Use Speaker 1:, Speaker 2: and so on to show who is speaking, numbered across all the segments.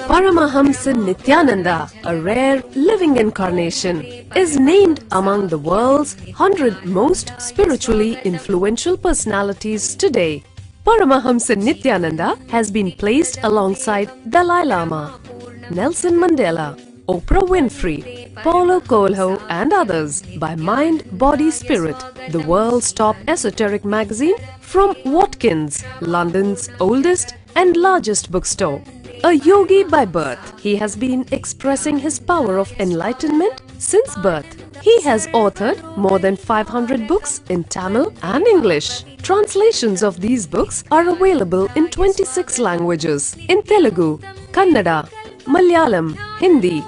Speaker 1: Paramahamsa Nithyananda, a rare living incarnation, is named among the world's 100 most spiritually influential personalities today. Paramahamsa Nithyananda has been placed alongside Dalai Lama, Nelson Mandela, Oprah Winfrey, Paulo Coelho and others by Mind, Body, Spirit, the world's top esoteric magazine from Watkins, London's oldest and largest bookstore. A yogi by birth, he has been expressing his power of enlightenment since birth. He has authored more than 500 books in Tamil and English. Translations of these books are available in 26 languages in Telugu, Kannada, Malayalam, Hindi,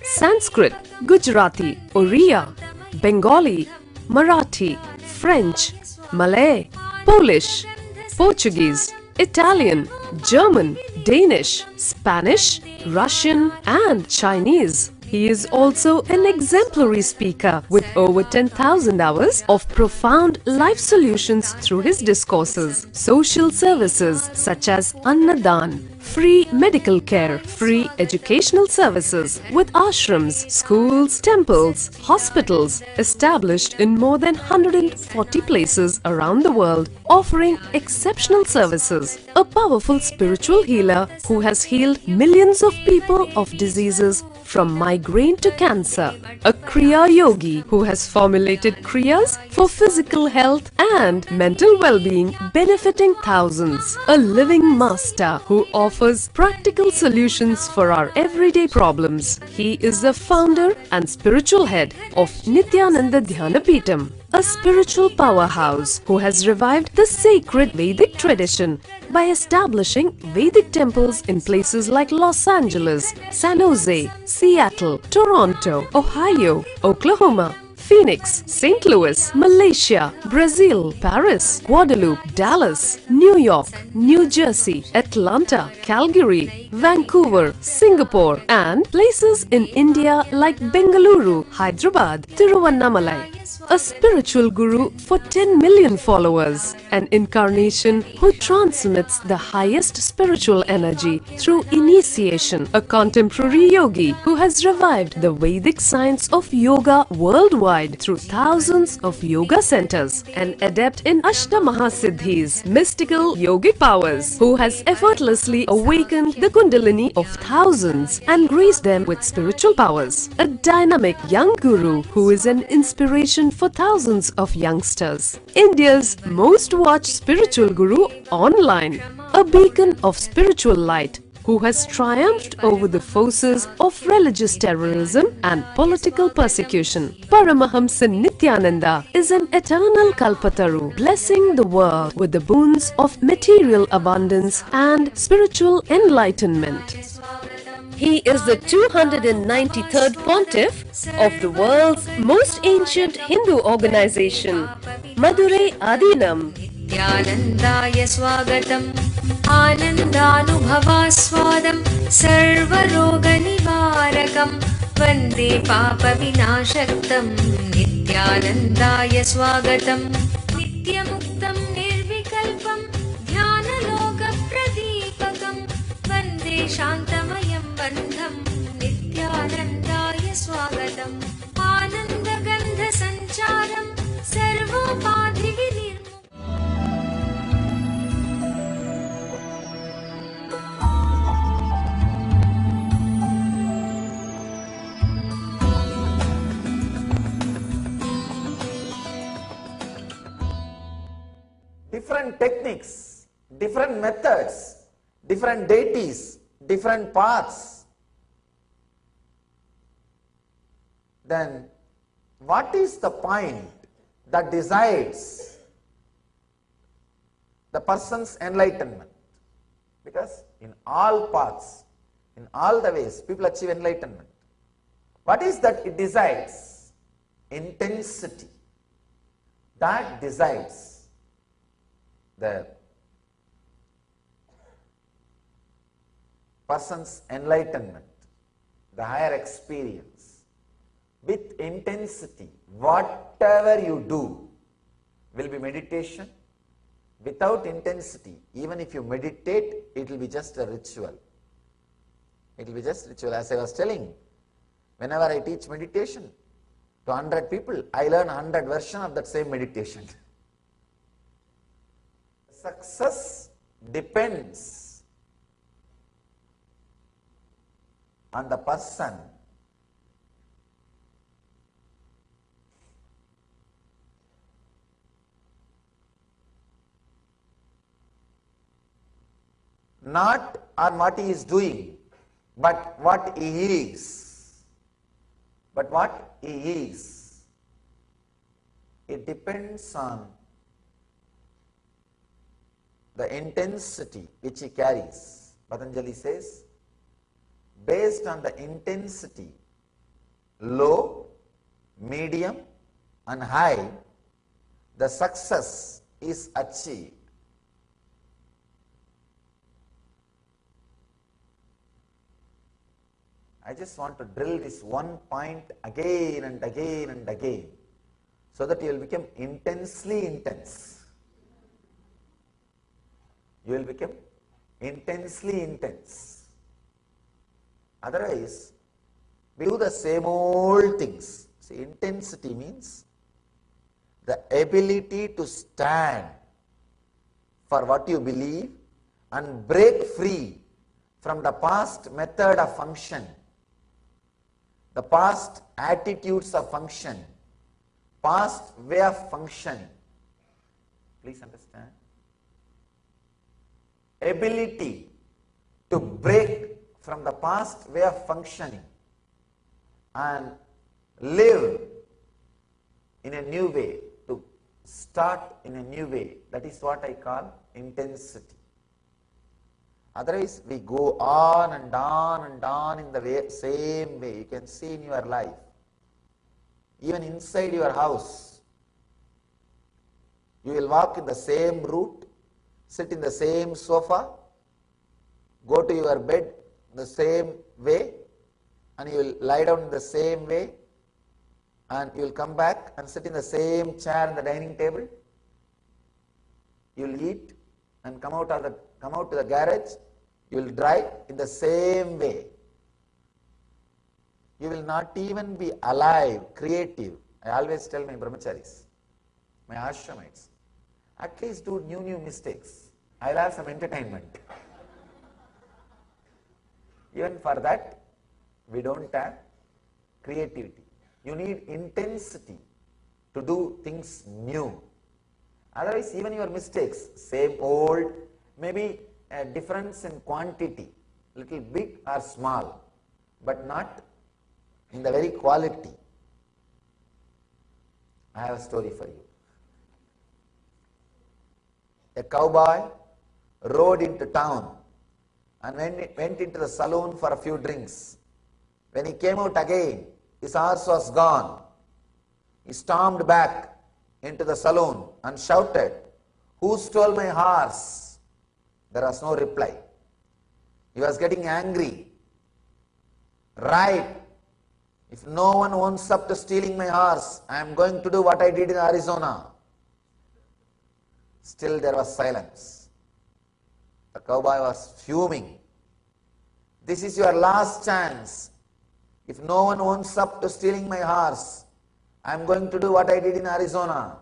Speaker 1: Sanskrit, Gujarati, Oriya, Bengali, Marathi, French, Malay, Polish, Portuguese, Italian, German, Danish, Spanish, Russian and Chinese. He is also an exemplary speaker with over 10,000 hours of profound life solutions through his discourses. Social services such as Annadan, free medical care, free educational services with ashrams, schools, temples, hospitals established in more than 140 places around the world, offering exceptional services. A powerful spiritual healer who has healed millions of people of diseases from migraine to cancer. A Kriya Yogi who has formulated Kriyas for physical health and mental well-being, benefiting thousands. A living master who offers practical solutions for our everyday problems. He is the founder and spiritual head of Nithyananda Dhyanapeetham, a spiritual powerhouse who has revived the sacred Vedic tradition by establishing Vedic temples in places like Los Angeles, San Jose, Seattle, Toronto, Ohio, Oklahoma, Phoenix, St. Louis, Malaysia, Brazil, Paris, Guadeloupe, Dallas, New York, New Jersey, Atlanta, Calgary, Vancouver, Singapore, and places in India like Bengaluru, Hyderabad, Tiruvannamalai. A spiritual guru for 10 million followers, an incarnation who transmits the highest spiritual energy through initiation, a contemporary yogi who has revived the Vedic science of yoga worldwide through thousands of yoga centers, an adept in Ashtamaha-siddhis, mystical yogic powers, who has effortlessly awakened the Kundalini of thousands and graced them with spiritual powers, a dynamic young guru who is an inspiration for thousands of youngsters, India's most watched spiritual guru online, a beacon of spiritual light who has triumphed over the forces of religious terrorism and political persecution. Paramahamsa Nithyananda is an eternal Kalpataru, blessing the world with the boons of material abundance and spiritual enlightenment. He is the 293rd Pontiff of the world's most ancient Hindu organization, Madurai Adinam.
Speaker 2: Nithyanandaya swagatam, anandanubhavaswadam, sarvaroga nivarakam, vande papa vinashaktam. Nithyanandaya swagatam, nityamuktam nirvikalpam, dhyanaloka pradipakam, vande shantamayam bandham. Nithyanandaya swagatam, anandagandha sancharam, sarvopadhi vinirmuktam.
Speaker 3: Different techniques, different methods, different deities, different paths. Then what is the point that decides the person's enlightenment? Because in all paths, in all the ways, people achieve enlightenment. What is that it decides? Intensity. That decides the person's enlightenment, the higher experience. With intensity, whatever you do, will be meditation. Without intensity, even if you meditate, it will be just a ritual. It will be just ritual. As I was telling, whenever I teach meditation to 100 people, I learn 100 versions of that same meditation. Success depends on the person not on what he is doing, but what he is. But what he is. It depends on the intensity which he carries. Patanjali says, based on the intensity, low, medium and high, the success is achieved. I just want to drill this one point again and again and again, so that you will become intensely intense. You will become intensely intense. Otherwise, we do the same old things. See, intensity means the ability to stand for what you believe and break free from the past method of function, the past attitudes of function, past way of function. Please understand. Ability to break from the past way of functioning and live in a new way, to start in a new way. That is what I call intensity. Otherwise, we go on and on and on in the same way. You can see in your life, even inside your house, you will walk in the same route, sit in the same sofa, go to your bed the same way, and you will lie down in the same way, and you will come back and sit in the same chair in the dining table. You will eat and come out to the garage. You will drive in the same way. You will not even be alive, creative. I always tell my brahmacharis, my ashramites, at least do new mistakes. I will have some entertainment. Even for that, we don't have creativity. You need intensity to do things new. Otherwise, even your mistakes, same old, maybe a difference in quantity, little big or small, but not in the very quality. I have a story for you. A cowboy rode into town and went into the saloon for a few drinks. When he came out again, his horse was gone. He stormed back into the saloon and shouted, "Who stole my horse?" There was no reply. He was getting angry. Right. If no one owns up to stealing my horse, I am going to do what I did in Arizona. Still there was silence. The cowboy was fuming. This is your last chance. If no one owns up to stealing my horse, I am going to do what I did in Arizona.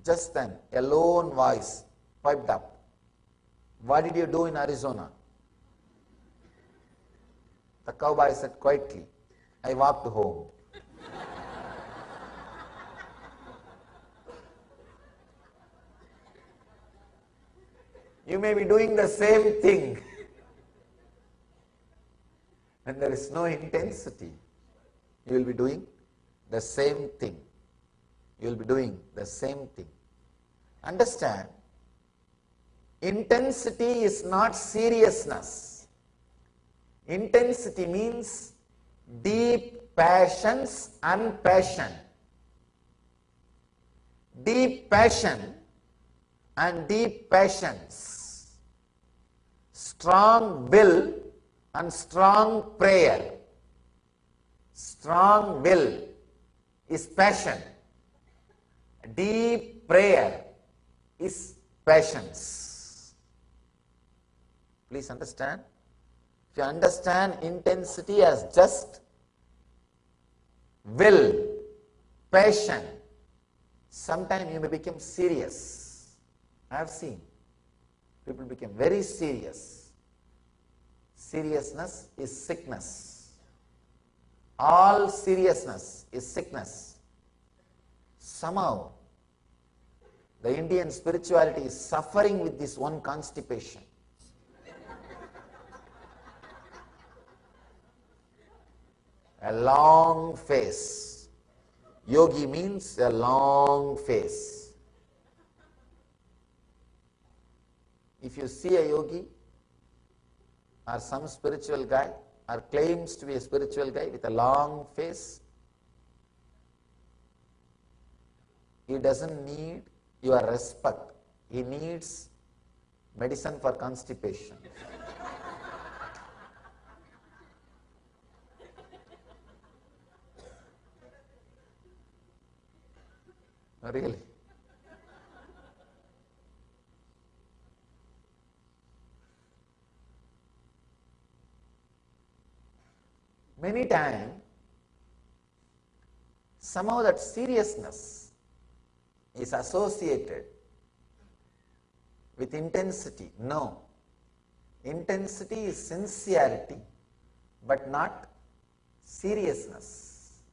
Speaker 3: Just then, a lone voice piped up. What did you do in Arizona? The cowboy said quietly, I walked home. You may be doing the same thing. When there is no intensity, you will be doing the same thing. You will be doing the same thing. Understand, intensity is not seriousness. Intensity means deep passions and passion. Deep passion and deep passions. Strong will and strong prayer. Strong will is passion. deep prayer is patience. Please understand. If you understand intensity as just will, passion, sometimes you may become serious. I have seen people become very serious. Seriousness is sickness. All seriousness is sickness. Somehow, the Indian spirituality is suffering with this one constipation. A long face. Yogi means a long face. If you see a yogi or some spiritual guy or claims to be a spiritual guy with a long face, he doesn't need your respect. He needs medicine for constipation. Really? Many times, somehow that seriousness is associated with intensity. No. Intensity is sincerity, but not seriousness.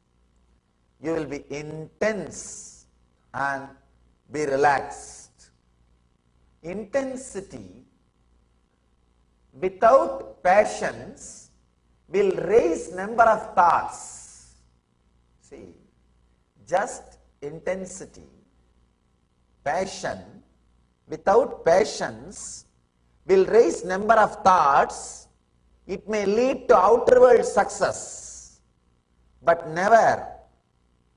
Speaker 3: You will be intense and be relaxed. Intensity without passions will raise number of thoughts. See, just intensity, passion, without passions will raise number of thoughts. It may lead to outer world success, but never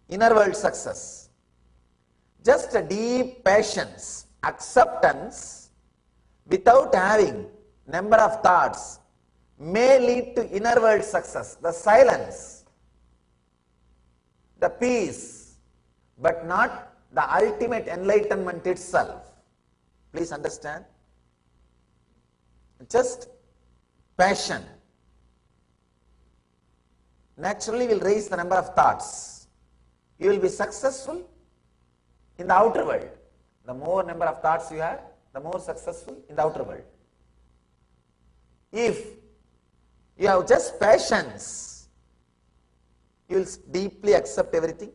Speaker 3: inner world success. Just a deep patience, acceptance, without having number of thoughts, may lead to inner world success, the silence, the peace, but not the ultimate enlightenment itself. Please understand. Just passion naturally will raise the number of thoughts. You will be successful in the outer world. The more number of thoughts you have, the more successful in the outer world. If you have just passions, you will deeply accept everything.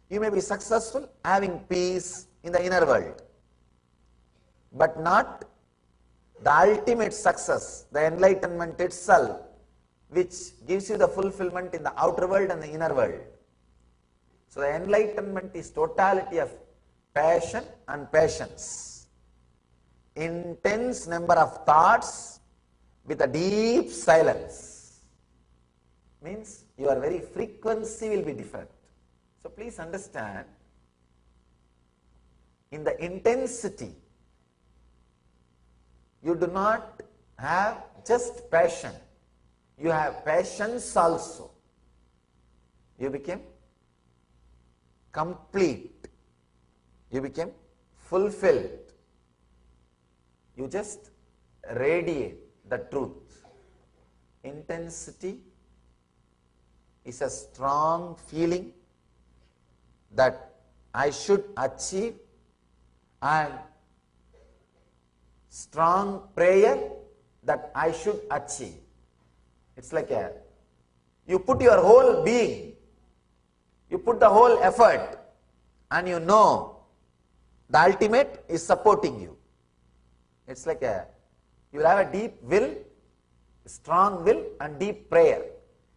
Speaker 3: You may be successful having peace in the inner world, but not the ultimate success, the enlightenment itself, which gives you the fulfillment in the outer world and the inner world. So the enlightenment is totality of passion and patience. Intense number of thoughts with a deep silence means your very frequency will be different. So please understand, in the intensity, you do not have just passion, you have patience also. You became complete, you became fulfilled, you just radiate the truth. Intensity is a strong feeling that I should achieve, and strong prayer that I should achieve. It's like you put your whole being, you put the whole effort, and you know the ultimate is supporting you. It's like you will have a deep will, strong will and deep prayer.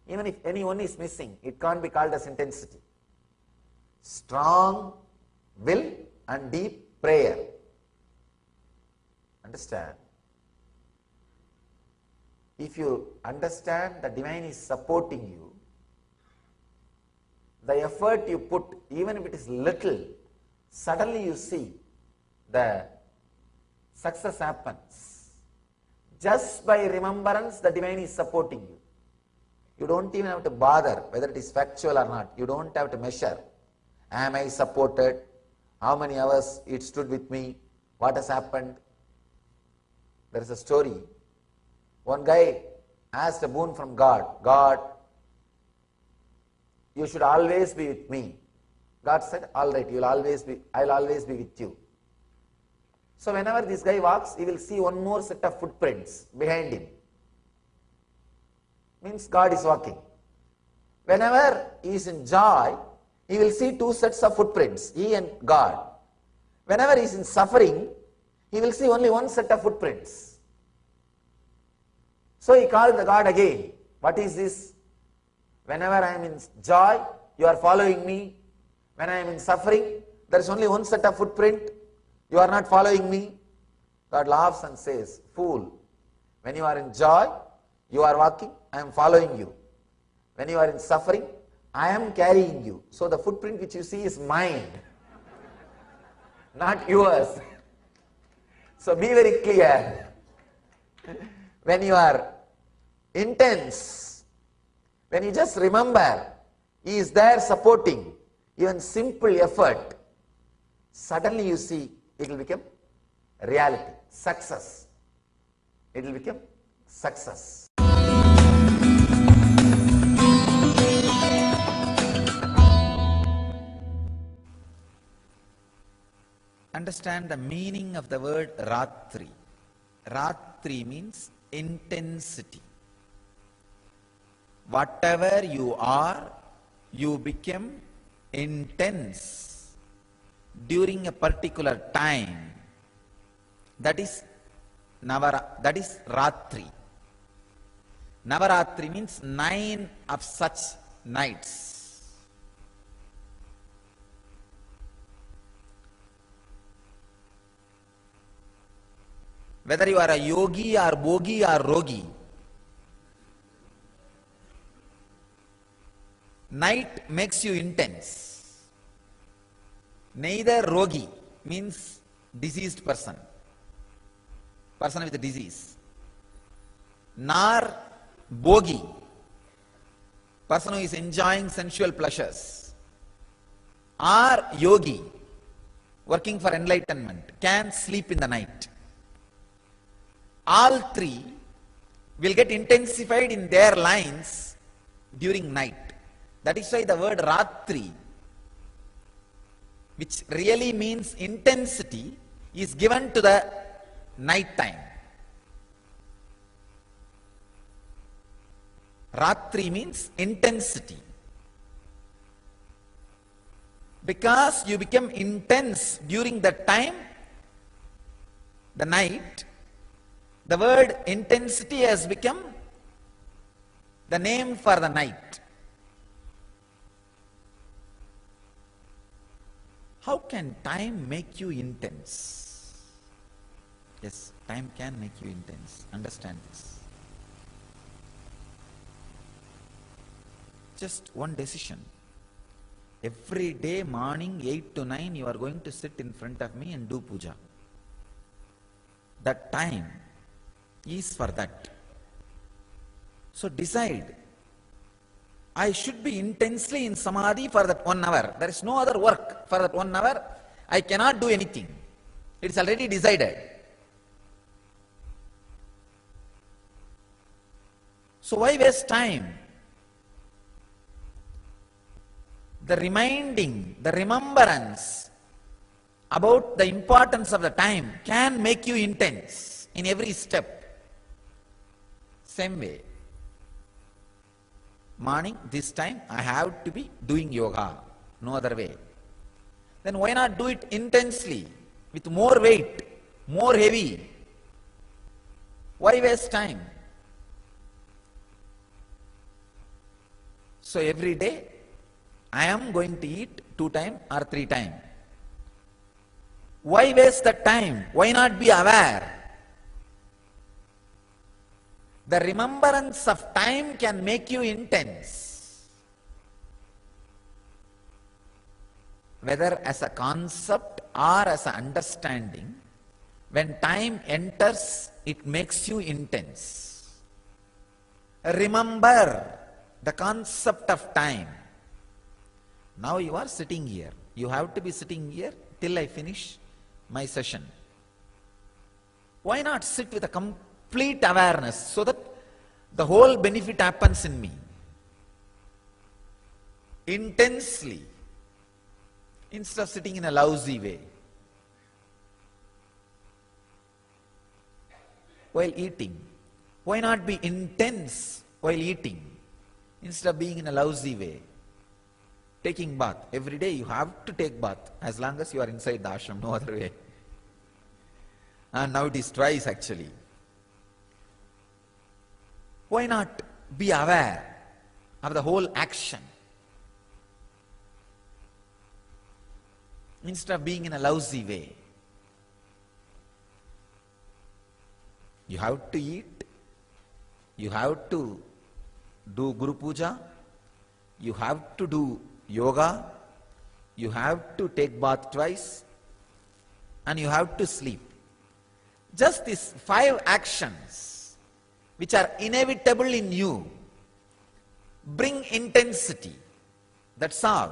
Speaker 3: Even if anyone is missing, it can't be called as intensity. Strong will and deep prayer. Understand? If you understand the divine is supporting you, the effort you put, even if it is little, suddenly you see the success happens. Just by remembrance, the divine is supporting you. You don't even have to bother whether it is factual or not. You don't have to measure. Am I supported? how many hours it stood with me, what has happened. There is a story. One guy asked a boon from God. God, you should always be with me. God said, all right, I'll always be with you. So whenever this guy walks, he will see one more set of footprints behind him. Means God is walking. Whenever he is in joy, he will see two sets of footprints, he and God. Whenever he is in suffering, he will see only one set of footprints. So he called the God again. What is this? Whenever I am in joy, you are following me. When I am in suffering, there is only one set of footprint. You are not following me. God laughs and says, fool, when you are in joy, you are walking, I am following you. When you are in suffering, I am carrying you. So the footprint which you see is mine, not yours. So be very clear. When you are intense, when you just remember, he is there supporting even simple effort, suddenly you see it will become reality, success. It will become success. Understand the meaning of the word Ratri. Ratri means intensity. Whatever you are, you become intense during a particular time. That is Ratri. Navaratri means 9 of such nights. Whether you are a yogi or bogi or rogi, night makes you intense. Neither rogi means diseased person with a disease, nor bogi, person who is enjoying sensual pleasures, or yogi, working for enlightenment, can sleep in the night. All three will get intensified in their lines during night. That is why the word Ratri, which really means intensity, is given to the night time. Ratri means intensity. Because you become intense during that time, the night, the word intensity has become the name for the night. How can time make you intense? Yes, time can make you intense. Understand this. Just one decision. Every day morning 8 to 9 you are going to sit in front of me and do puja. That time is for that. So decide, I should be intensely in samadhi for that 1 hour. There is no other work for that 1 hour. I cannot do anything. It is already decided. So why waste time? The reminding, the remembrance about the importance of the time can make you intense in every step. Same way. Morning, this time I have to be doing yoga. No other way. Then why not do it intensely, with more weight, more heavy? Why waste time? So every day I am going to eat 2 times or 3 times. Why waste the time? Why not be aware? The remembrance of time can make you intense. Whether as a concept or as an understanding, when time enters, it makes you intense. Remember the concept of time. Now you are sitting here. You have to be sitting here till I finish my session. Why not sit with a complete awareness so that the whole benefit happens in me? Intensely, instead of sitting in a lousy way. While eating, why not be intense while eating instead of being in a lousy way? Taking bath. Every day you have to take bath as long as you are inside the ashram, no other way. And now it is twice actually. Why not be aware of the whole action instead of being in a lousy way? You have to eat, you have to do Guru Puja, you have to do yoga, you have to take bath twice, and you have to sleep. Just these 5 actions which are inevitable in you bring intensity. That's all.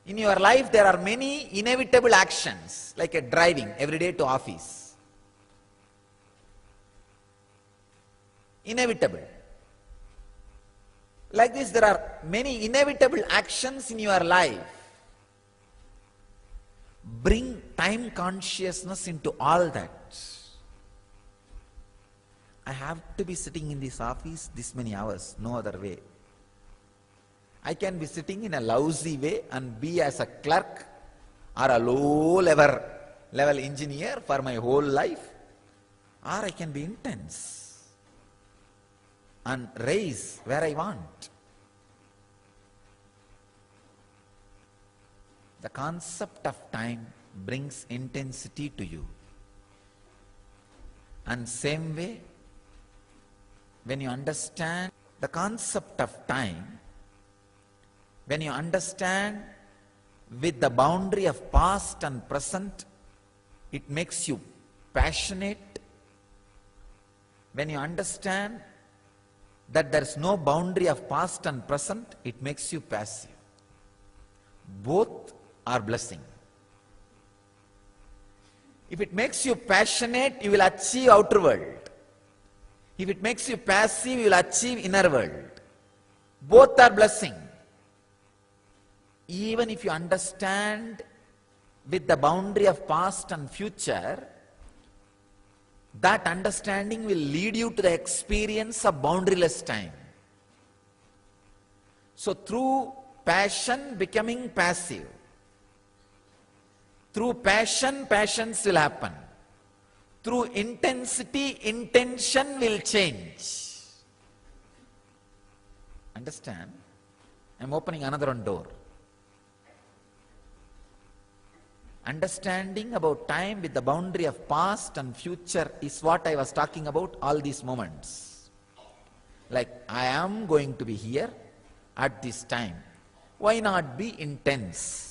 Speaker 3: In your life there are many inevitable actions, like a driving every day to office. Inevitable. Like this, there are many inevitable actions in your life. Bring time consciousness into all that. I have to be sitting in this office this many hours, no other way. I can be sitting in a lousy way and be as a clerk or a low level engineer for my whole life, or I can be intense and raise where I want. The concept of time brings intensity to you. And same way, when you understand the concept of time, when you understand with the boundary of past and present, it makes you passionate. When you understand that there is no boundary of past and present, it makes you passive. Both are blessing. If it makes you passionate, you will achieve outer world. If it makes you passive, you will achieve inner world. Both are blessing. Even if you understand with the boundary of past and future, that understanding will lead you to the experience of boundaryless time. So through passion becoming passive, through passion, passions will happen. Through intensity, intention will change. Understand? I am opening another one door. Understanding about time with the boundary of past and future is what I was talking about all these moments. Like, I am going to be here at this time. Why not be intense?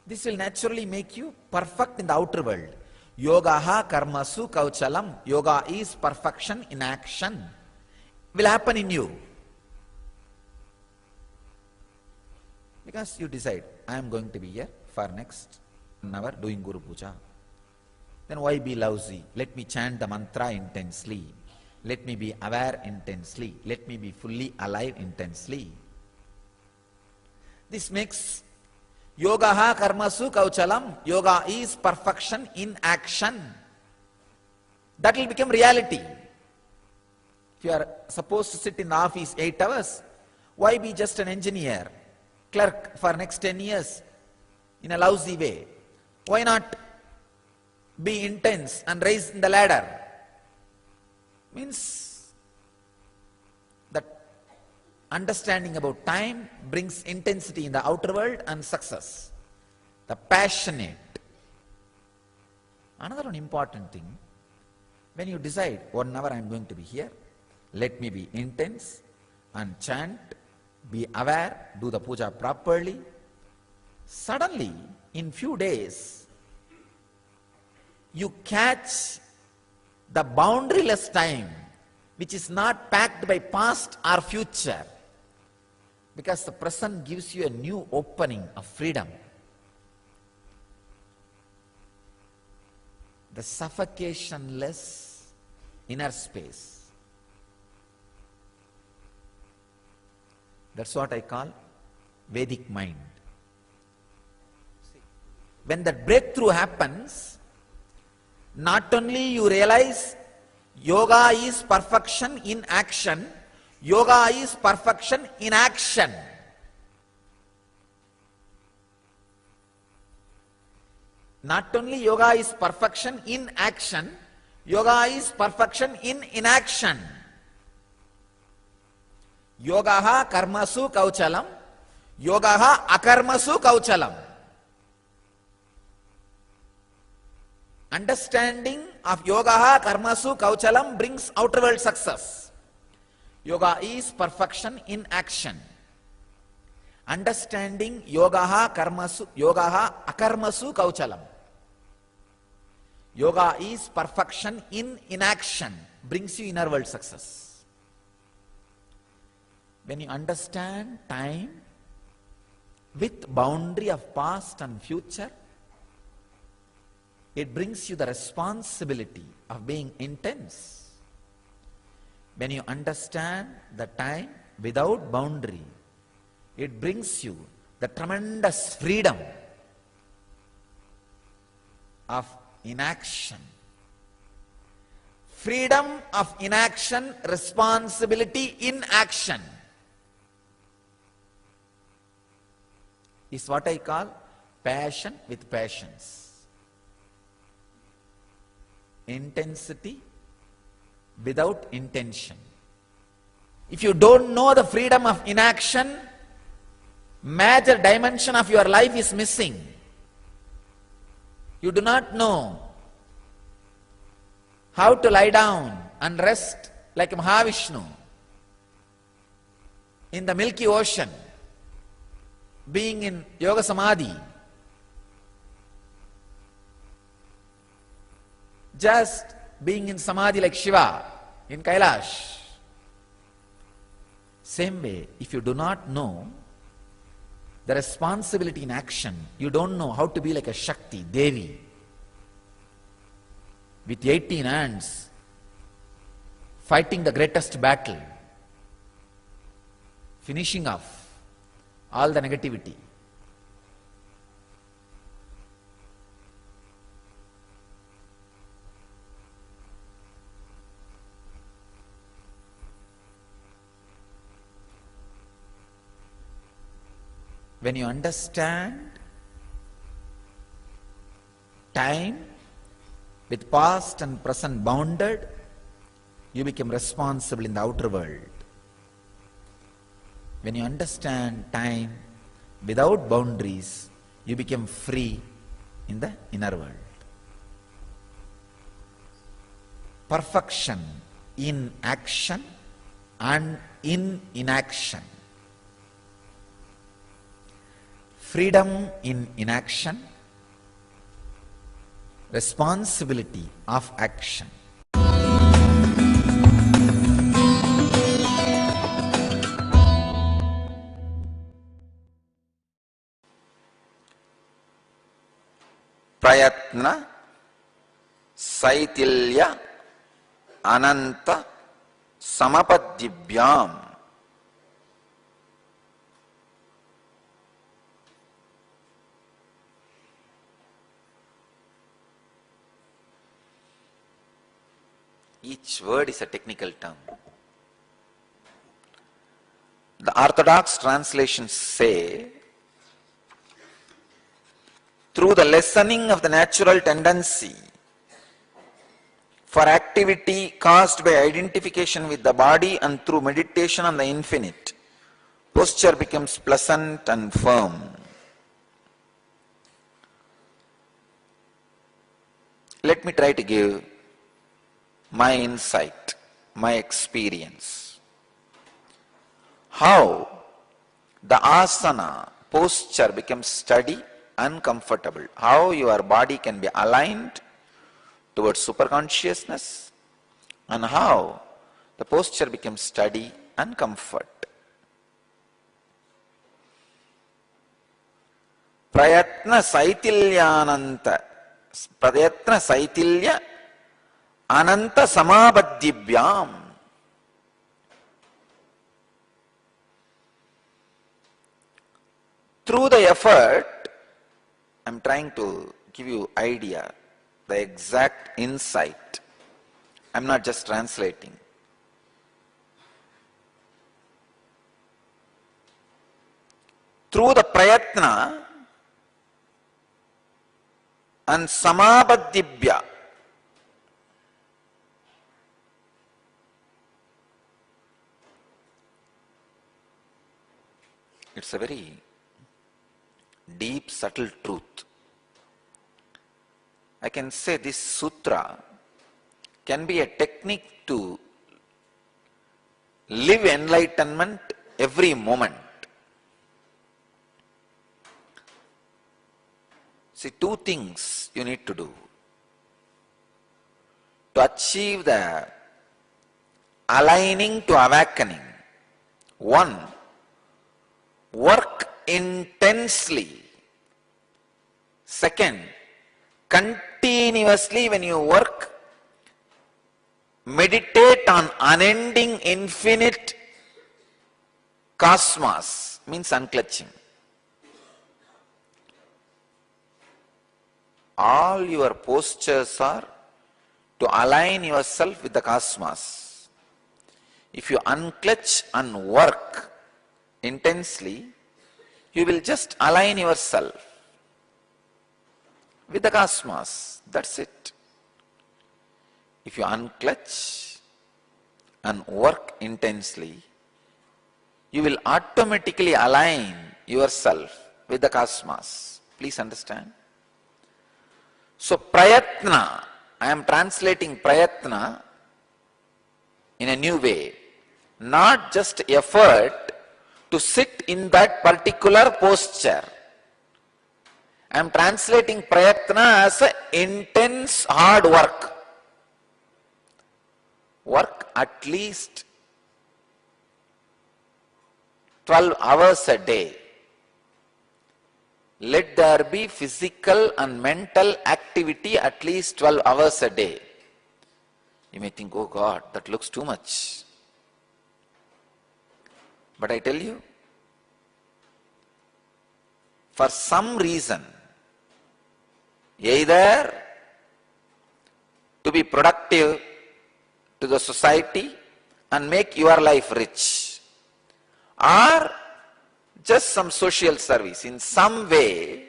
Speaker 3: This will naturally make you perfect in the outer world. Yogaha karmasu kauchalam. Yoga is perfection in action. Will happen in you. Because you decide, I am going to be here for next 1 hour doing Guru Puja. Then why be lousy? Let me chant the mantra intensely. Let me be aware intensely. Let me be fully alive intensely. This makes yogaha karmasu kauchalam. Yoga is perfection in action. That will become reality. If you are supposed to sit in the office 8 hours, why be just an engineer, clerk for next 10 years in a lousy way? Why not be intense and rise in the ladder? Means that understanding about time brings intensity in the outer world and success. The passionate. Another one important thing, when you decide 1 hour I am going to be here, let me be intense and chant, be aware, do the puja properly. Suddenly, in few days, you catch the boundaryless time, which is not packed by past or future. Because the present gives you a new opening of freedom. The suffocationless inner space. That's what I call Vedic mind. When that breakthrough happens, not only you realize yoga is perfection in action, yoga is perfection in action. Not only yoga is perfection in action, yoga is perfection in inaction. Yogaha karmasu kauchalam, yogaha akarmasu kauchalam. Understanding of yogaha karmasu kauchalam brings outer world success. Yoga is perfection in action. Understanding yogaha akarmasu kauchalam. Yoga is perfection in inaction, brings you inner world success. When you understand time with boundary of past and future, it brings you the responsibility of being intense. When you understand the time without boundary, it brings you the tremendous freedom of inaction. Freedom of inaction, responsibility in action is what I call passion with patience. Intensity without intention. If you don't know the freedom of inaction, major dimension of your life is missing. You do not know how to lie down and rest like Mahavishnu in the Milky Ocean, being in Yoga Samadhi. Just being in Samadhi like Shiva in Kailash. Same way, if you do not know the responsibility in action, you don't know how to be like a Shakti, Devi, with 18 hands, fighting the greatest battle, finishing off all the negativity. When you understand time with past and present bounded, you become responsible in the outer world. When you understand time without boundaries, you become free in the inner world. Perfection in action and in inaction. Freedom in inaction, responsibility of action. Prayatna, Saitilya, Ananta, Samapaddivyam. Each word is a technical term. The orthodox translations say, through the lessening of the natural tendency for activity caused by identification with the body and through meditation on the infinite, posture becomes pleasant and firm. Let me try to give my insight, my experience. How the asana posture becomes steady and comfortable. How your body can be aligned towards superconsciousness, and how the posture becomes steady and comfort. Prayatna Saitilyananta. Prayatna Saitilya Ananta Samabadhibyam. Through the effort, I am trying to give you idea, the exact insight. I am not just translating. Through the prayatna and samabadhibhya, it's a very deep, subtle truth. I can say this sutra can be a technique to live enlightenment every moment. See, two things you need to do to achieve the aligning to awakening. One, work intensely. Second, continuously when you work, meditate on unending infinite cosmos, means unclutching. All your postures are to align yourself with the cosmos. If you unclutch and work intensely, you will just align yourself with the cosmos. That's it. If you unclutch and work intensely, you will automatically align yourself with the cosmos. Please understand. So prayatna, I am translating prayatna in a new way. Not just effort to sit in that particular posture. I am translating prayatna as intense hard work. Work at least 12 hours a day. Let there be physical and mental activity at least 12 hours a day. You may think, oh God, that looks too much. But I tell you, for some reason, either to be productive to the society and make your life rich, or just some social service, in some way,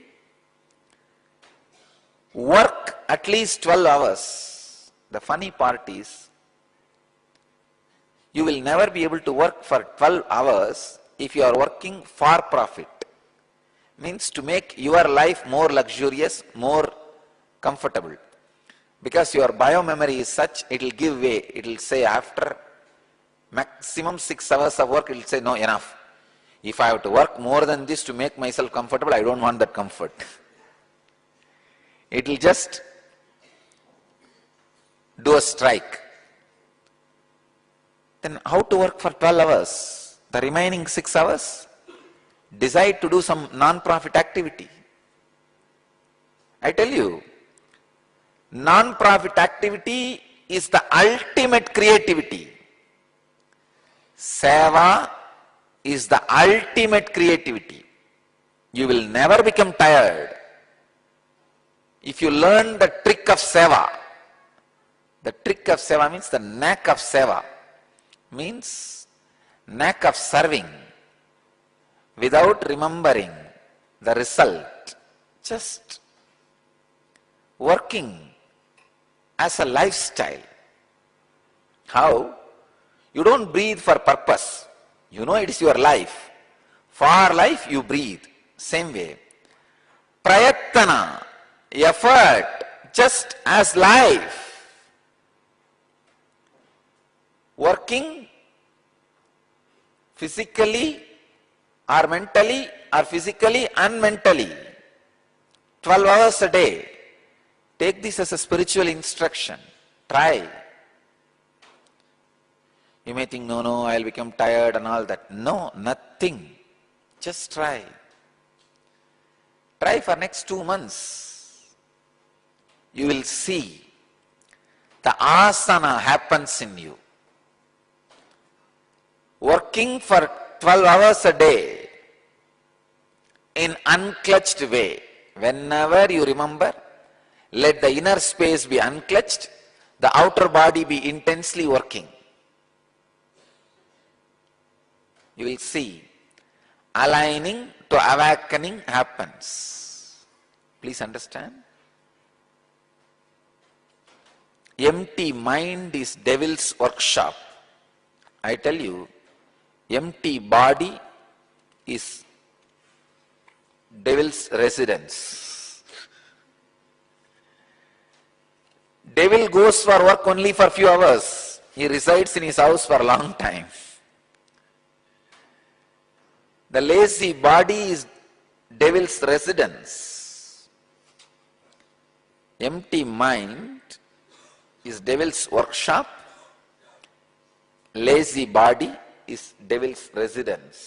Speaker 3: work at least 12 hours. The funny part is, you will never be able to work for 12 hours if you are working for profit. Means to make your life more luxurious, more comfortable. Because your biomemory is such, it will give way. It will say after maximum 6 hours of work, it will say no, enough. If I have to work more than this to make myself comfortable, I don't want that comfort. It will just do a strike. Then how to work for 12 hours? The remaining 6 hours? Decide to do some non-profit activity. I tell you, non-profit activity is the ultimate creativity. Seva is the ultimate creativity. You will never become tired if you learn the trick of seva. The trick of seva means the knack of seva, means knack of serving without remembering the result, just working as a lifestyle. How? You don't breathe for purpose. You know it is your life. For life you breathe. Same way. Prayatana, effort, just as life. Working physically or mentally or physically and mentally. 12 hours a day. Take this as a spiritual instruction. Try. You may think, no, I'll become tired and all that. No, nothing. Just try. Try for next 2 months. You will see the asana happens in you. Working for 12 hours a day in unclutched way. Whenever you remember, let the inner space be unclutched, the outer body be intensely working. You will see aligning to awakening happens. Please understand. Empty mind is devil's workshop. I tell you, empty body is devil's residence. Devil goes for work only for few hours. He resides in his house for a long time. The lazy body is devil's residence. Empty mind is devil's workshop. Lazy body is devil's residence.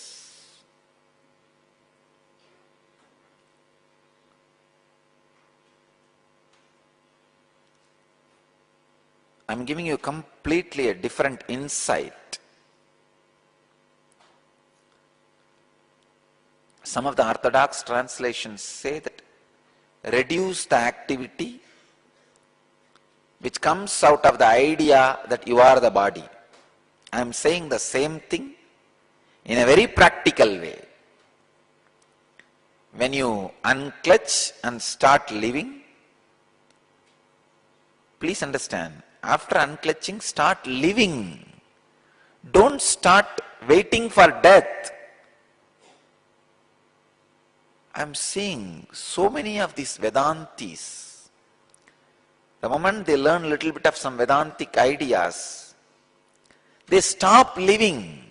Speaker 3: I am giving you completely a different insight. Some of the orthodox translations say that reduce the activity which comes out of the idea that you are the body. I am saying the same thing in a very practical way. When you unclutch and start living, please understand, after unclutching, start living. Don't start waiting for death. I am seeing so many of these Vedantis. The moment they learn a little bit of some Vedantic ideas, they stop living.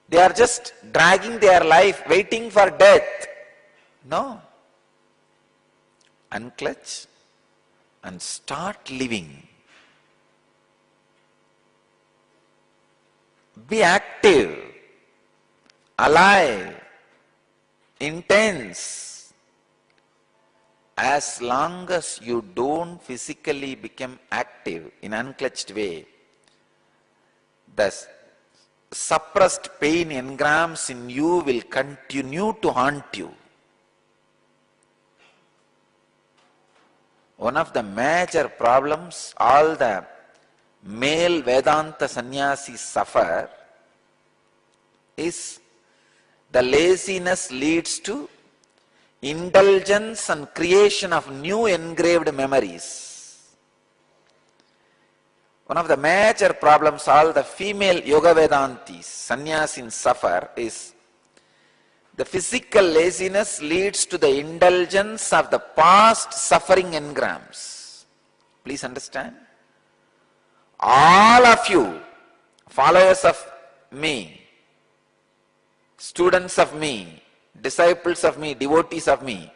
Speaker 3: They are just dragging their life, waiting for death. No. Unclutch and start living. Be active, alive, intense. As long as you don't physically become active in unclutched way, the suppressed pain engrams in you will continue to haunt you. One of the major problems all the male Vedanta sannyasis suffer is the laziness leads to indulgence and creation of new engraved memories. One of the major problems all the female Yoga Vedantis, sannyasin suffer is the physical laziness leads to the indulgence of the past suffering engrams. Please understand. All of you, followers of me, students of me, disciples of me, devotees of me,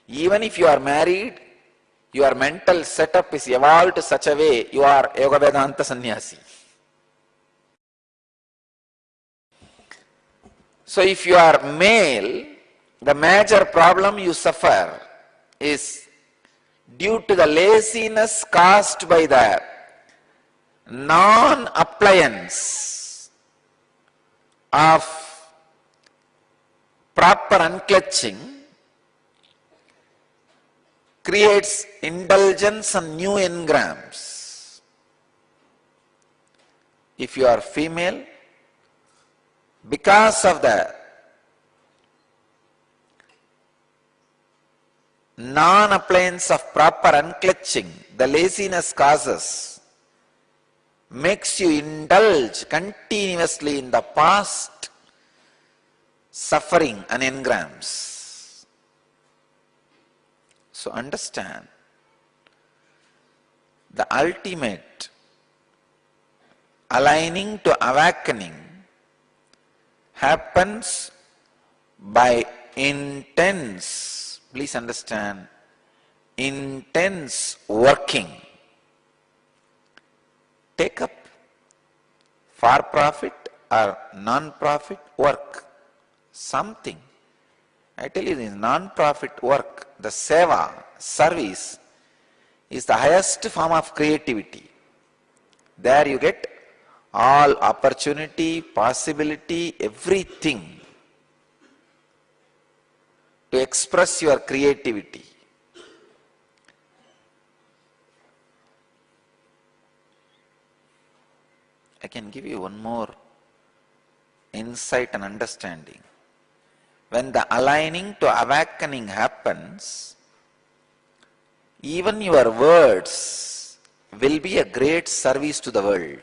Speaker 3: even if you are married, your mental setup is evolved to such a way you are Yoga Vedanta sannyasi. So if you are male, the major problem you suffer is due to the laziness caused by the non-appliance of proper unclutching creates indulgence and new engrams. If you are female, because of the non-appliance of proper unclutching, the laziness causes, makes you indulge continuously in the past suffering and engrams. So understand, the ultimate aligning to awakening happens by intense, please understand, intense working. Take up for profit or non-profit work, something, I tell you, this non-profit work, the seva, service, is the highest form of creativity. There you get all opportunity, possibility, everything to express your creativity. I can give you one more insight and understanding. When the aligning to awakening happens, even your words will be a great service to the world.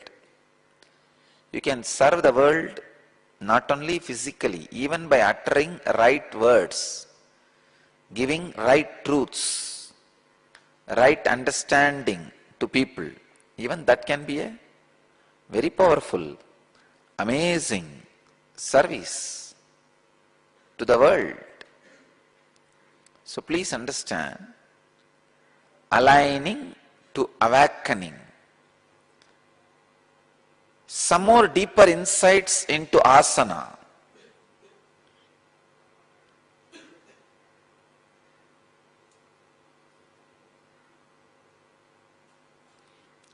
Speaker 3: You can serve the world not only physically, even by uttering right words, giving right truths, right understanding to people. Even that can be a very powerful, amazing service to the world. So please understand, aligning to awakening. Some more deeper insights into asana.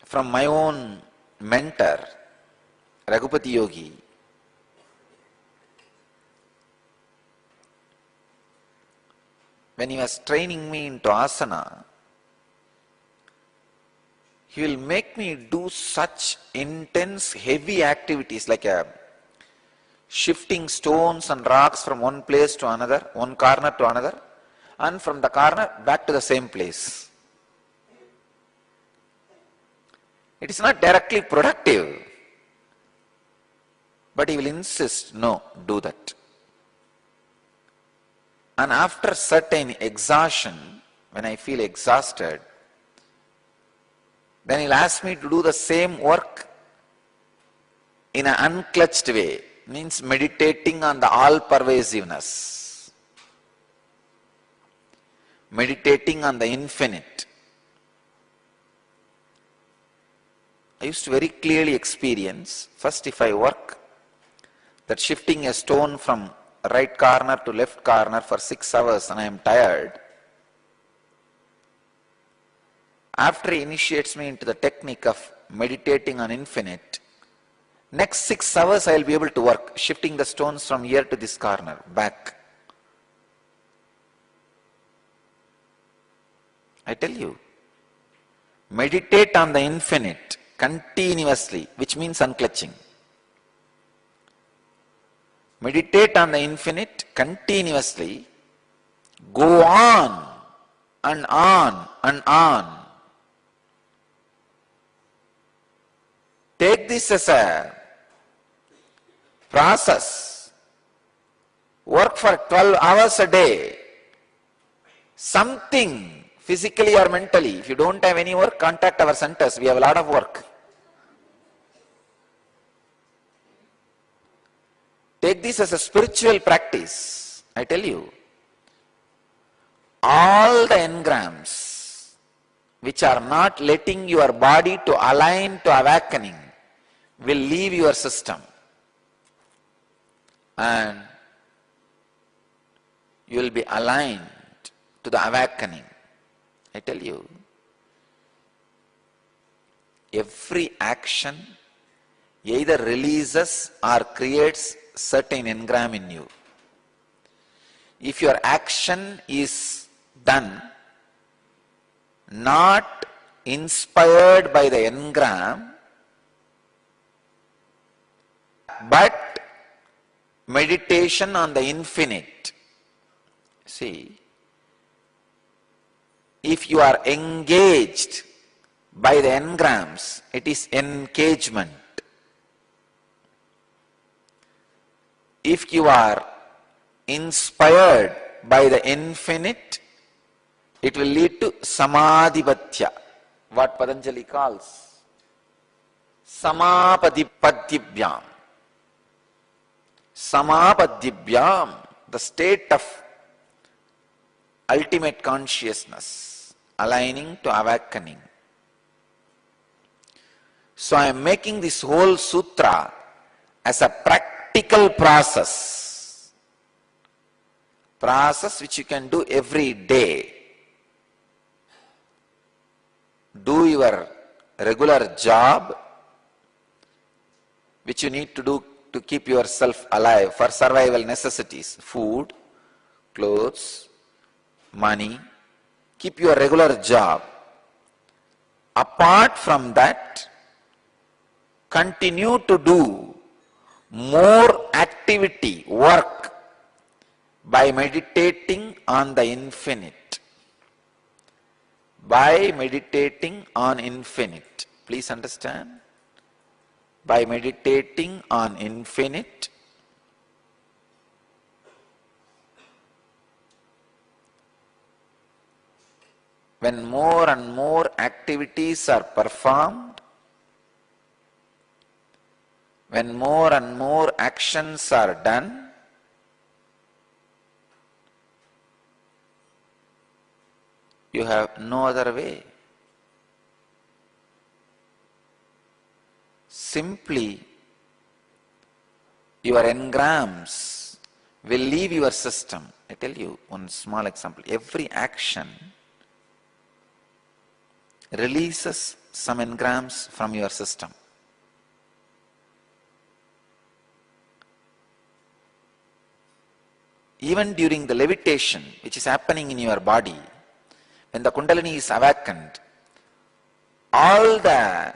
Speaker 3: From my own mentor, Raghupati Yogi. When he was training me into asana, he will make me do such intense, heavy activities like shifting stones and rocks from one place to another, one corner to another, and from the corner back to the same place. It is not directly productive, but he will insist, no, do that. And after certain exhaustion, when I feel exhausted, then he'll ask me to do the same work in an unclutched way, means meditating on the all-pervasiveness, meditating on the infinite. I used to very clearly experience, first if I work, that shifting a stone from right corner to left corner for 6 hours and I am tired, after he initiates me into the technique of meditating on infinite, next 6 hours I will be able to work, shifting the stones from here to this corner, back. I tell you, meditate on the infinite continuously, which means unclutching. Meditate on the infinite continuously, go on and on and on. Take this as a process. Work for 12 hours a day. Something physically or mentally. If you don't have any work, contact our centers. We have a lot of work. Take this as a spiritual practice. I tell you, all the engrams which are not letting your body to align to awakening will leave your system, and you will be aligned to the awakening. I tell you, every action either releases or creates certain engram in you. If your action is done not inspired by the engram, but meditation on the infinite. See, if you are engaged by the engrams, it is engagement. If you are inspired by the infinite, it will lead to samadhipatya, what Patanjali calls samapadipatibhyam. Samapadibhyam, the state of ultimate consciousness, aligning to awakening. So I am making this whole sutra as a practical process process which you can do every day. Do your regular job which you need to do to keep yourself alive for survival necessities, food, clothes, money. Keep your regular job. Apart from that, continue to do more activity, work, by meditating on the infinite. By meditating on infinite. Please understand. By meditating on infinite, when more and more activities are performed, when more and more actions are done, you have no other way. Simply, your engrams will leave your system. I tell you one small example. Every action releases some engrams from your system. Even during the levitation which is happening in your body, when the Kundalini is awakened, all the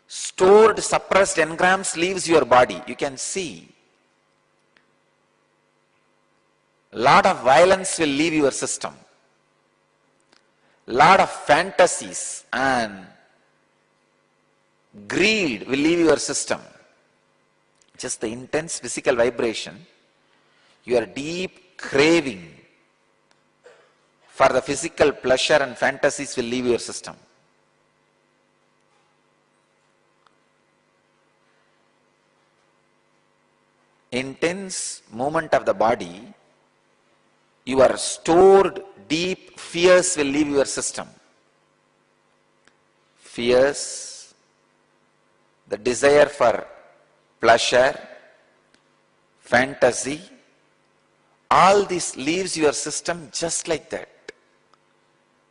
Speaker 3: stored, suppressed engrams leaves your body. You can see lot of violence will leave your system. Lot of fantasies and greed will leave your system. Just the intense physical vibration, your deep craving for the physical pleasure and fantasies will leave your system. Intense movement of the body, your stored deep fears will leave your system. Fears, the desire for pleasure, fantasy, all this leaves your system just like that.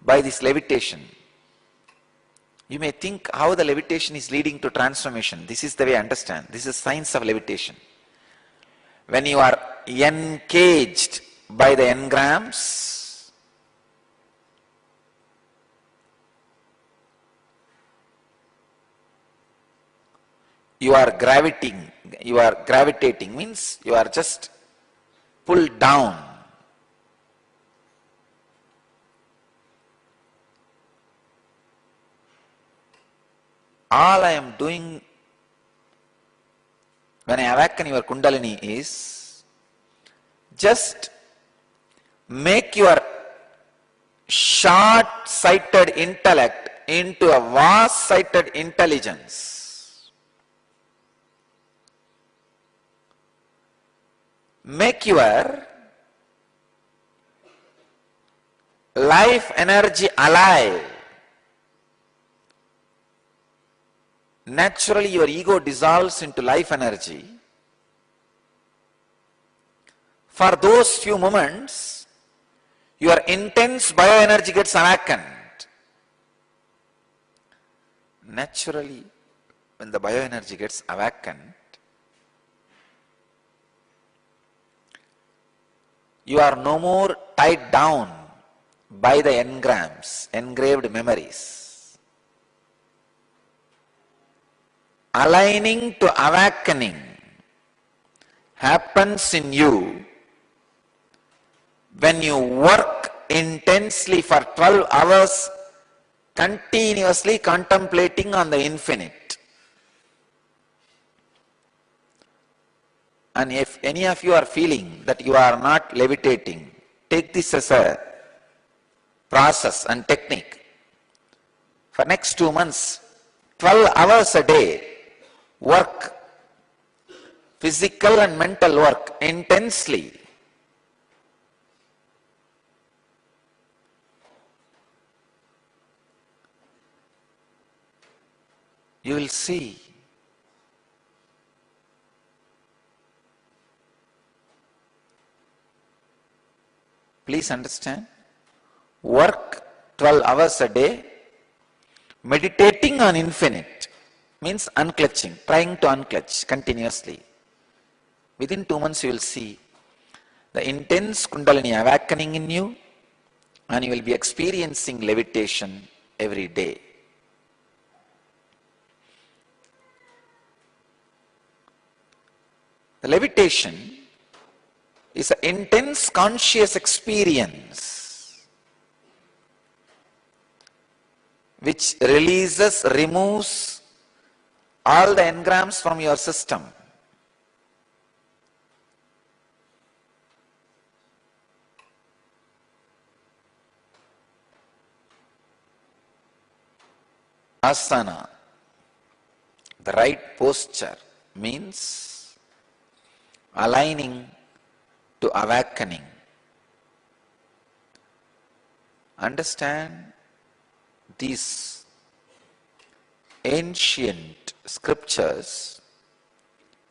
Speaker 3: By this levitation. You may think how the levitation is leading to transformation. This is the way I understand. This is science of levitation. When you are encaged by the engrams, you are gravitating means you are just pulled down. All I am doing when I awaken your Kundalini is just make your short-sighted intellect into a vast-sighted intelligence. Make your life energy alive. Naturally, your ego dissolves into life energy. For those few moments, your intense bioenergy gets awakened. Naturally, when the bioenergy gets awakened, you are no more tied down by the engrams, engraved memories. Aligning to awakening happens in you when you work intensely for 12 hours continuously contemplating on the infinite. And if any of you are feeling that you are not levitating, take this as a process and technique. For next 2 months, 12 hours a day, work, physical and mental work intensely. You will see Please understand. Work 12 hours a day, meditating on infinite, means unclutching, trying to unclutch continuously. Within 2 months you will see the intense Kundalini awakening in you, and you will be experiencing levitation every day. The levitation is an intense conscious experience which removes all the engrams from your system. Asana, the right posture, means aligning to awakening. Understand these ancient scriptures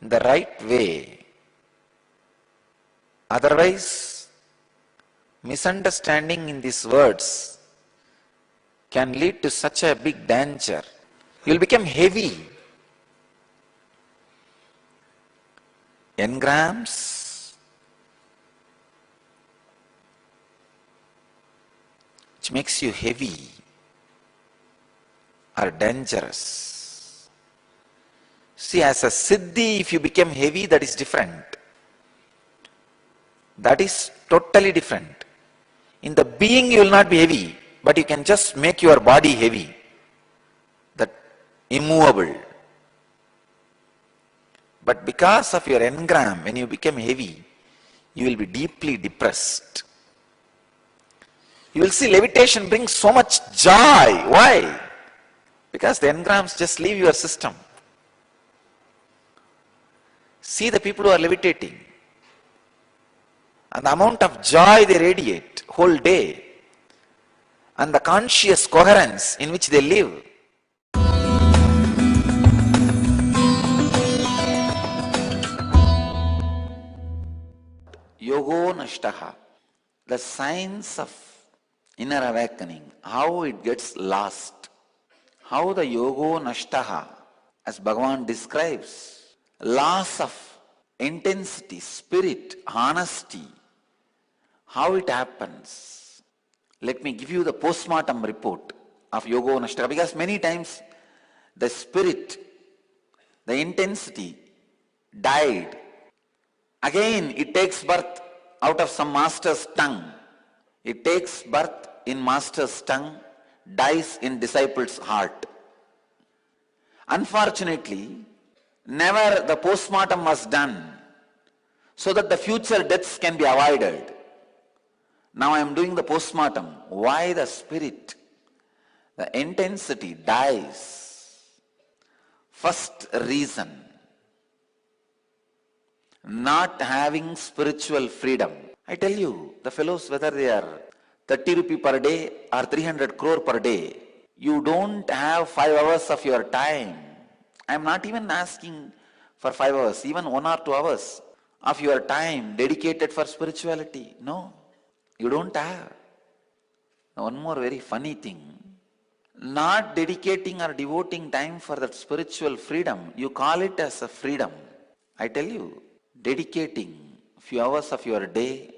Speaker 3: in the right way. Otherwise, misunderstanding in these words can lead to such a big danger. You will become heavy. Engrams which makes you heavy are dangerous. See, as a siddhi, if you become heavy, that is different. That is totally different. In the being, you will not be heavy, but you can just make your body heavy, that immovable. But because of your engram, when you become heavy, you will be deeply depressed. You will see levitation brings so much joy. Why? Because the engrams just leave your system. See the people who are levitating and the amount of joy they radiate whole day, and the conscious coherence in which they live. Yogo nashtaha, the signs of inner awakening, how it gets lost, how the yogo nashtaha, as Bhagavan describes, loss of intensity, spirit, honesty, how it happens. Let me give you the postmortem report of yogo nashtaha, because many times the spirit, the intensity died. Again, it takes birth out of some master's tongue. It takes birth in master's tongue, dies in disciple's heart. Unfortunately, never the postmortem was done so that the future deaths can be avoided. Now I am doing the postmortem. Why the spirit, the intensity dies? First reason, not having spiritual freedom. I tell you, the fellows, whether they are 30 rupee per day or 300 crore per day, you don't have 5 hours of your time. I am not even asking for 5 hours, even 1 or 2 hours of your time dedicated for spirituality. No, you don't have. One more very funny thing, not dedicating or devoting time for that spiritual freedom, you call it as a freedom. I tell you, dedicating a few hours of your day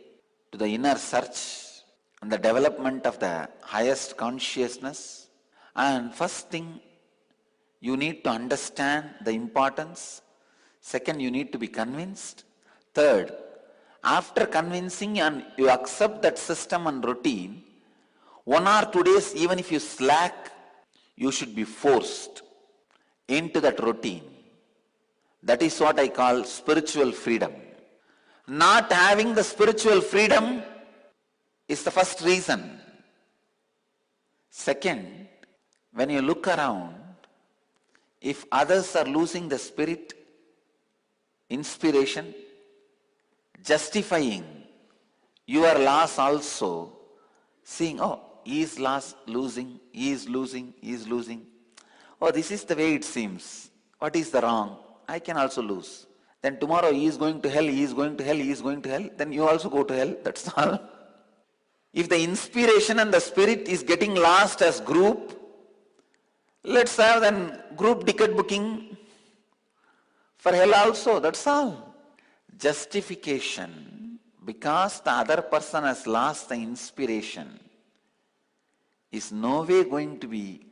Speaker 3: to the inner search and the development of the highest consciousness. And first thing, you need to understand the importance. Second, you need to be convinced. Third, after convincing and you accept that system and routine, 1 or 2 days, even if you slack, you should be forced into that routine. That is what I call spiritual freedom. Not having the spiritual freedom is the first reason. Second, when you look around, if others are losing the spirit, inspiration, justifying your loss also, seeing, oh, he is losing, he is losing, he is losing. Oh, this is the way it seems. What is the wrong? I can also lose. Then tomorrow he is going to hell, he is going to hell, he is going to hell. Then you also go to hell. That's all. If the inspiration and the spirit is getting lost as group, let's have then group ticket booking for hell also, that's all. Justification, because the other person has lost the inspiration, is no way going to be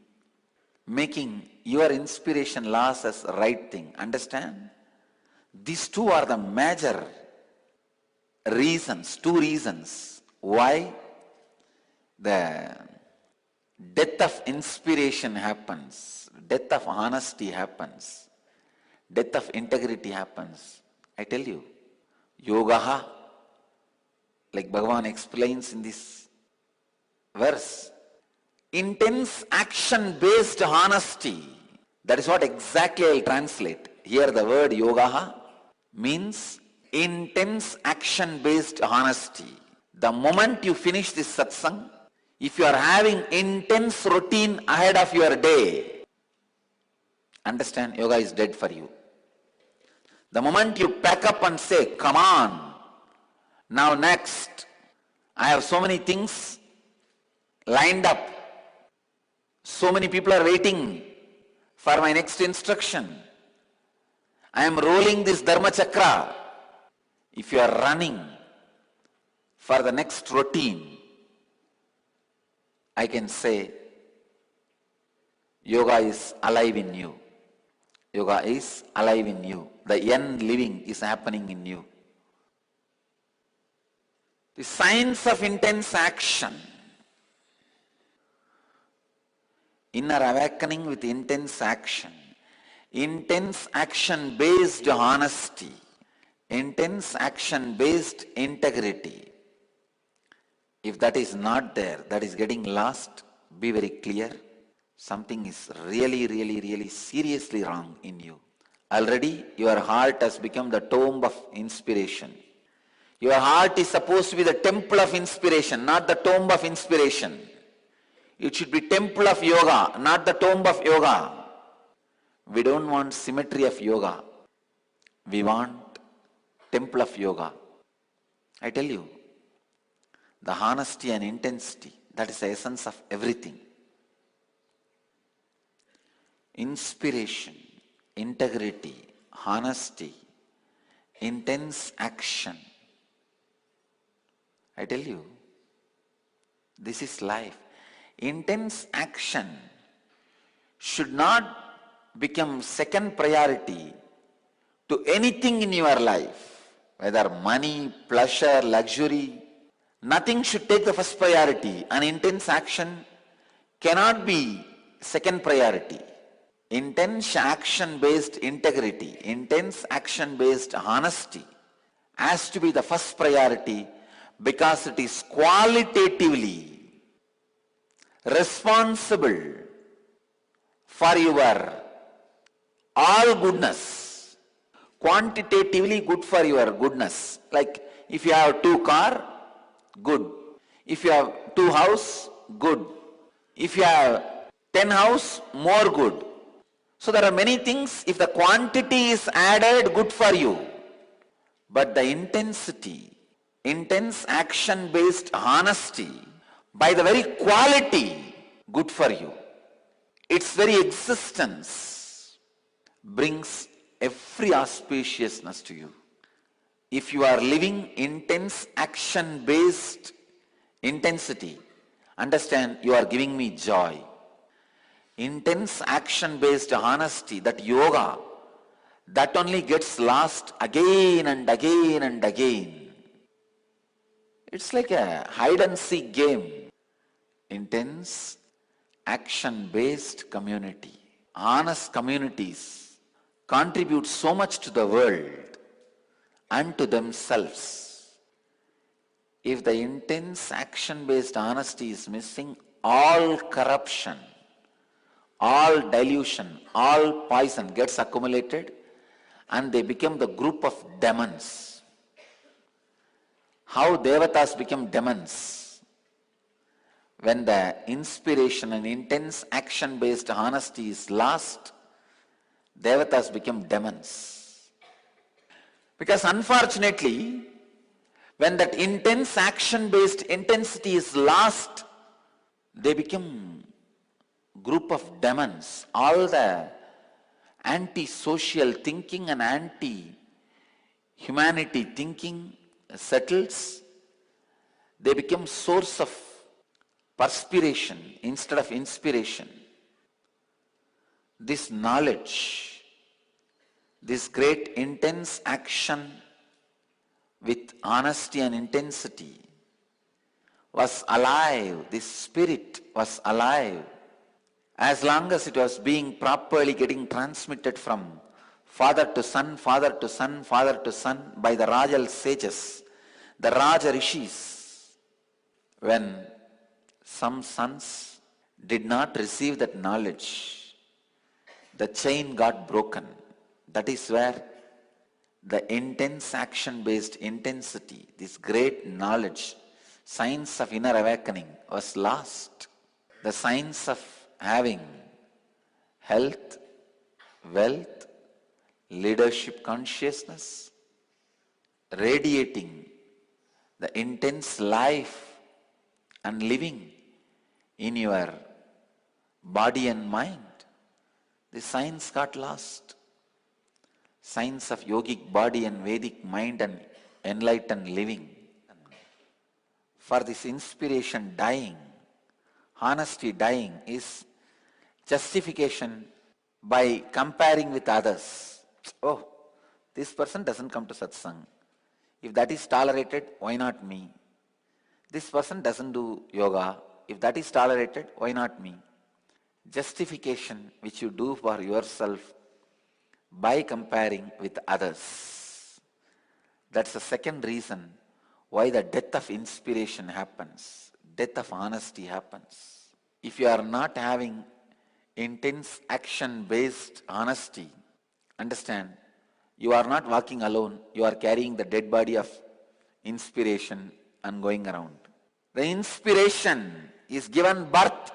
Speaker 3: making your inspiration loss as the right thing. Understand? These two are the major reasons, two reasons why the death of inspiration happens, death of honesty happens, death of integrity happens. I tell you, yogaha, like Bhagavan explains in this verse, intense action-based honesty. That is what exactly I will translate. Here the word yogaha means intense action-based honesty. The moment you finish this satsang, if you are having intense routine ahead of your day, understand, yoga is dead for you. The moment you pack up and say, come on, now next, I have so many things lined up, so many people are waiting for my next instruction, I am rolling this dharma chakra. If you are running for the next routine, I can say, yoga is alive in you. Yoga is alive in you. The end living is happening in you. The science of intense action. Inner awakening with intense action. Intense action based honesty. Intense action based integrity. If that is not there, that is getting lost, be very clear. Something is really seriously wrong in you. Already your heart has become the tomb of inspiration. Your heart is supposed to be the temple of inspiration, not the tomb of inspiration. It should be temple of yoga, not the tomb of yoga. We don't want symmetry of yoga. We want temple of yoga. I tell you, the honesty and intensity, that is the essence of everything. Inspiration, integrity, honesty, intense action. I tell you, this is life. Intense action should not become second priority to anything in your life, whether money, pleasure, luxury. Nothing should take the first priority. An intense action cannot be second priority. Intense action-based integrity, intense action-based honesty has to be the first priority because it is qualitatively responsible for your all goodness, quantitatively good for your goodness. Like if you have 2 cars, good. If you have 2 houses, good. If you have 10 houses, more good. So there are many things, if the quantity is added, good for you. But the intensity, intense action-based honesty, by the very quality, good for you. Its very existence brings every auspiciousness to you. If you are living intense action-based intensity, understand you are giving me joy. Intense action-based honesty, that yoga, that only gets lost again and again and again. It's like a hide and seek game. Intense action-based community, honest communities contribute so much to the world and to themselves. If the intense action-based honesty is missing, all corruption, all dilution, all poison gets accumulated and they become the group of demons. How devatas become demons? When the inspiration and intense action-based honesty is lost, devatas become demons. Because unfortunately, When that intense action-based intensity is lost, they become group of demons. All the anti-social thinking and anti-humanity thinking settles. They become source of perspiration instead of inspiration. This knowledge, this great intense action with honesty and intensity was alive. This spirit was alive. As long as it was being properly getting transmitted from father to son, father to son, father to son by the Rajal sages, the Raja Rishis. When some sons did not receive that knowledge, the chain got broken. That is where the intense action-based intensity, this great knowledge, science of inner awakening was lost. The science of having health, wealth, leadership consciousness, radiating the intense life and living in your body and mind, the science got lost. Science of yogic body and Vedic mind and enlightened living. For this inspiration dying, honesty dying is justification by comparing with others. Oh, this person doesn't come to satsang. If that is tolerated, why not me? This person doesn't do yoga. If that is tolerated, why not me? Justification which you do for yourself by comparing with others. That's the second reason why the death of inspiration happens, death of honesty happens. If you are not having intense action-based honesty, understand, you are not walking alone, you are carrying the dead body of inspiration and going around. The inspiration is given birth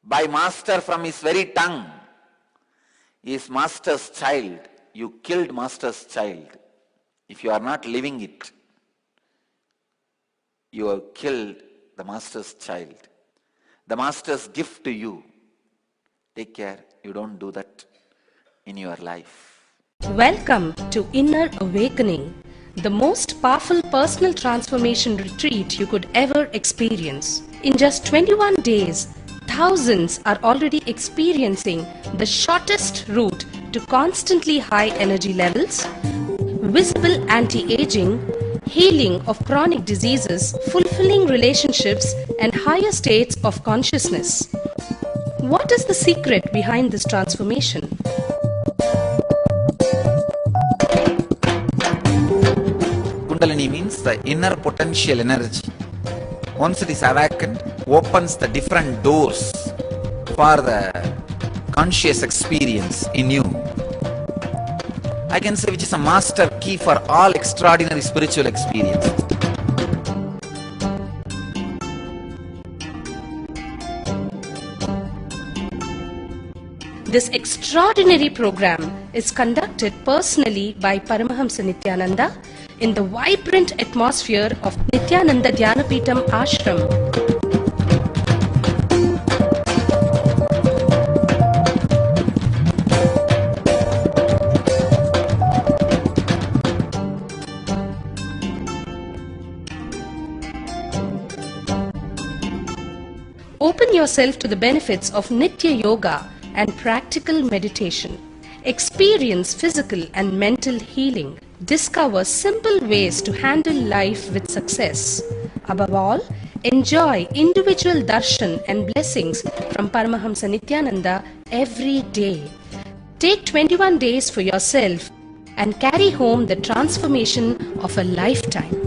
Speaker 3: by master from his very tongue. He is master's child. You killed master's child. If you are not living it, you have killed the master's child. The master's gift to you. Take care, you don't do that in your life.
Speaker 1: Welcome to Inner Awakening, the most powerful personal transformation retreat you could ever experience. In just 21 days, thousands are already experiencing the shortest route to constantly high energy levels, visible anti-aging, healing of chronic diseases, fulfilling relationships, and higher states of consciousness. What is the secret behind this transformation?
Speaker 3: Kundalini means the inner potential energy. Once it is awakened, opens the different doors for the conscious experience in you. I can say which is a master key for all extraordinary spiritual experiences.
Speaker 1: This extraordinary program is conducted personally by Paramahamsa Nithyananda in the vibrant atmosphere of Nithyananda Dhyanapitham Ashram. Open yourself to the benefits of Nitya Yoga and practical meditation. Experience physical and mental healing. Discover simple ways to handle life with success. Above all, enjoy individual darshan and blessings from Paramahamsa Nithyananda every day. Take 21 days for yourself and carry home the transformation of a lifetime.